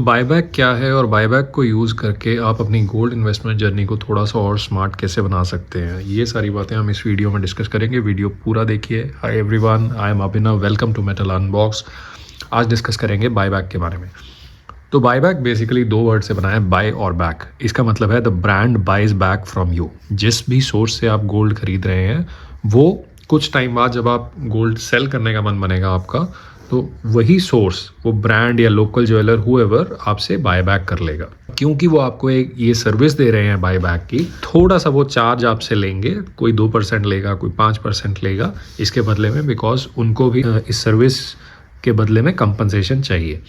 Buyback क्या है और बायबैक को यूज़ करके आप अपनी गोल्ड इन्वेस्टमेंट जर्नी को थोड़ा सा और स्मार्ट कैसे बना सकते हैं, ये सारी बातें हम इस वीडियो में डिस्कस करेंगे। वीडियो पूरा देखिए। Hi everyone, I am Abhinav, welcome to metal unbox. आज डिस्कस करेंगे बायबैक के बारे में। तो बायबैक बेसिकली दो वर्ड से बना है, बाय और बैक। इसका मतलब है the brand buys back from you. जिस भी सोर्स से आप गोल्ड खरीद रहे हैं वो कुछ टाइम बाद जब आप गोल्ड सेल करने का मन बनेगा आपका, तो वही सोर्स, वो ब्रांड या लोकल ज्वेलर हुएवर आपसे बायबैक कर लेगा। क्योंकि वो आपको एक ये सर्विस दे रहे हैं बायबैक की, थोड़ा सा वो चार्ज आपसे लेंगे। कोई 2% लेगा, कोई 5% लेगा इसके बदले में, बिकॉज उनको भी इस सर्विस के बदले में कंपनसेशन चाहिए।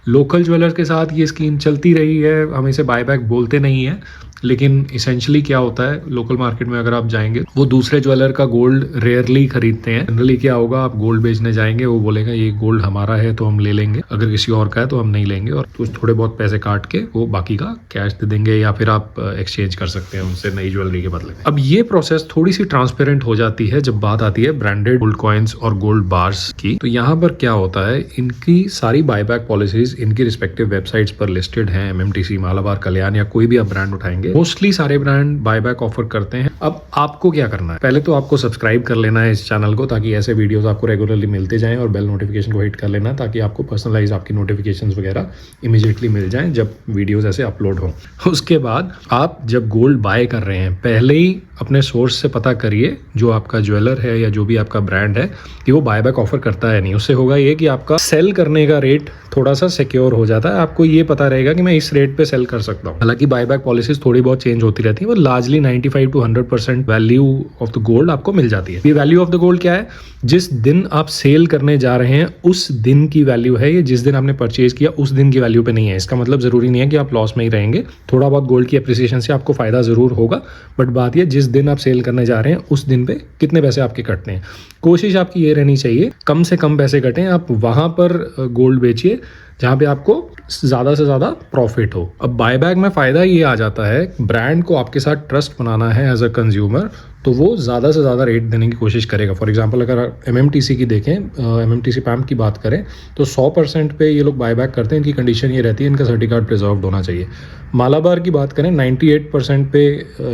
लोकल ज्वेलर के साथ ये स्कीम चलती रही है, हम इसे बायबैक बोलते नहीं हैं, लेकिन इसेंशली क्या होता है, लोकल मार्केट में अगर आप जाएंगे वो दूसरे ज्वेलर का गोल्ड रेयरली खरीदते हैं। जनरली क्या होगा, आप गोल्ड बेचने जाएंगे, वो बोलेगा ये गोल्ड हमारा है तो हम ले लेंगे, अगर किसी और का है तो हम नहीं लेंगे, और कुछ थोड़े बहुत पैसे काट के वो बाकी का कैश दे देंगे, या फिर आप एक्सचेंज कर सकते हैं उनसे नई ज्वेलरी के बदले में। अब ये प्रोसेस थोड़ी सी ट्रांसपेरेंट हो जाती है जब बात आती है ब्रांडेड गोल्ड कॉइन्स और गोल्ड बार्स की। तो यहाँ पर क्या होता है, इनकी सारी बायबैक पॉलिसीज इनकी रिस्पेक्टिव वेबसाइट्स पर लिस्टेड हैं। एमएमटीसी, मालाबार, कल्याण या कोई भी आप ब्रांड उठाएंगे, मोस्टली सारे ब्रांड बायबैक ऑफर करते हैं। अब आपको क्या करना है, पहले तो आपको सब्सक्राइब कर लेना है इस चैनल को, ताकि ऐसे वीडियोस आपको रेगुलरली मिलते जाएं, और बेल नोटिफिकेशन को हिट कर लेना ताकि आपको पर्सनलाइज आपकी नोटिफिकेशंस वगैरह इमीडिएटली मिल जाएं जब वीडियोस ऐसे अपलोड हों। उसके बाद आप जब गोल्ड बाय कर रहे हैं, पहले ही अपने सोर्स से पता करिए, जो आपका ज्वेलर है या जो भी आपका ब्रांड है, कि वो बायबैक ऑफर करता है नहीं। उससे होगा ये कि आपका सेल करने का रेट थोड़ा सा सिक्योर हो जाता है। आपको ये पता रहेगा कि मैं इस रेट पे सेल कर सकता हूँ। हालांकि बायबैक पॉलिसीज थोड़ी बहुत चेंज होती रहती है, वो largely 95 to 100% value of the gold आपको मिल जाती है। ये वैल्यू ऑफ द गोल्ड क्या है, जिस दिन आप सेल करने जा रहे हैं उस दिन की वैल्यू है ये। जिस दिन आपने परचेज किया उस दिन की वैल्यू पे नहीं है। इसका मतलब जरूरी नहीं है कि आप लॉस में ही रहेंगे, थोड़ा बहुत गोल्ड की अप्रिसिएशन से आपको फायदा जरूर होगा, बट बात यह जिस दिन आप सेल करने जा रहे हैं उस दिन पे कितने पैसे आपके कटने हैं। कोशिश आपकी ये रहनी चाहिए कम से कम पैसे कटें। आप वहां पर गोल्ड बेचिए जहाँ पे आपको ज़्यादा से ज़्यादा प्रॉफिट हो। अब बायबैक में फ़ायदा ये आ जाता है, ब्रांड को आपके साथ ट्रस्ट बनाना है एज अ कंज्यूमर, तो वो ज़्यादा से ज़्यादा रेट देने की कोशिश करेगा। फॉर एग्जांपल अगर एमएमटीसी की देखें, एमएमटीसी पैम्प की बात करें, तो 100% पे ये लोग बायबैक करते हैं। इनकी कंडीशन ये रहती है, इनका सर्टिफिकेट प्रिजर्व्ड होना चाहिए। मालाबार की बात करें, 98% पे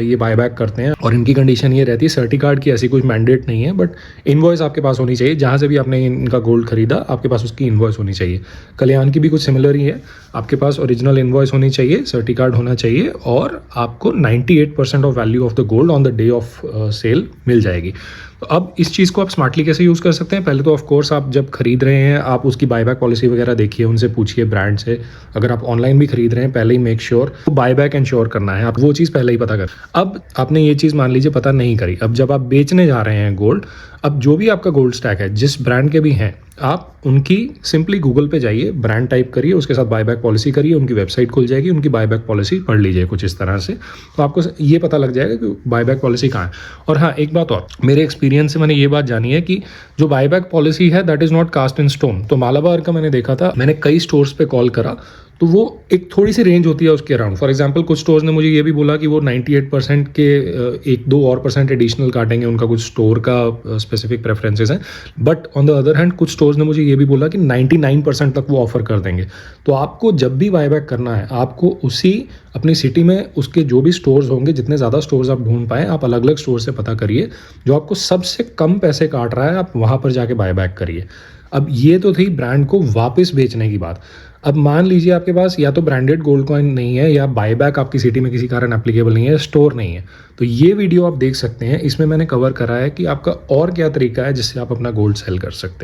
ये बायबैक करते हैं, और इनकी कंडीशन ये रहती है, सर्टिफिकेट की ऐसी कोई मैंडेट नहीं है, बट इनवॉइस आपके पास होनी चाहिए। जहाँ से भी आपने इनका गोल्ड खरीदा आपके पास उसकी इनवॉइस होनी चाहिए। कल्याण की भी कुछ सिमिलर ही है, आपके पास ओरिजिनल इनवॉइस होनी चाहिए, सर्टिफिकेट होना चाहिए, और आपको 98% of value of the gold on the day of sale मिल जाएगी। तो अब इस चीज़ को आप स्मार्टली कैसे यूज़ कर सकते हैं, पहले तो ऑफ कोर्स आप जब खरीद रहे हैं आप उसकी बायबैक पॉलिसी वगैरह देखिए, उनसे पूछिए ब्रांड से। अगर आप ऑनलाइन भी खरीद रहे हैं, पहले ही मेक श्योर बायबैक इंश्योर करना है, आप वो चीज़ पहले ही पता कर। अब आपने ये चीज़ मान लीजिए पता नहीं करी, अब जब आप बेचने जा रहे हैं गोल्ड, अब जो भी आपका गोल्ड स्टैक है, जिस ब्रांड के भी हैं, आप उनकी सिंपली गूगल पे जाइए, ब्रांड टाइप करिए, उसके साथ बायबैक पॉलिसी करिए, उनकी वेबसाइट खुल जाएगी, उनकी बायबैक पॉलिसी पढ़ लीजिए कुछ इस तरह से, तो आपको ये पता लग जाएगा कि बायबैक पॉलिसी कहाँ है। और हाँ, एक बात और, मेरे एक्सपीरियंस से मैंने ये बात जानी है कि जो बायबैक पॉलिसी है that is not cast in stone. तो मालाबार का मैंने देखा था, मैंने कई स्टोर्स पे कॉल करा, तो वो एक थोड़ी सी रेंज होती है उसके अराउंड। फॉर एग्जांपल कुछ स्टोर्स ने मुझे ये भी बोला कि वो 98% के 1-2 और % एडिशनल काटेंगे, उनका कुछ स्टोर का स्पेसिफिक प्रेफरेंसेस हैं। But on the other hand कुछ स्टोर्स ने मुझे ये भी बोला कि 99% तक वो ऑफर कर देंगे। तो आपको जब भी बायबैक करना है, आपको उसी अपनी सिटी में उसके जो भी स्टोर्स होंगे, जितने ज़्यादा स्टोर्स आप ढूंढ पाएँ, आप अलग अलग स्टोर से पता करिए, जो आपको सबसे कम पैसे काट रहा है आप वहाँ पर जाके बायबैक करिए। अब ये तो थी ब्रांड को वापस बेचने की बात। अब मान लीजिए आपके पास या तो ब्रांडेड गोल्ड कॉइन नहीं है, या बायबैक आपकी सिटी में किसी कारण एप्लीकेबल नहीं है, स्टोर नहीं है, तो ये वीडियो आप देख सकते हैं। इसमें मैंने कवर करा है कि आपका और क्या तरीका है जिससे आप अपना गोल्ड सेल कर सकते हैं।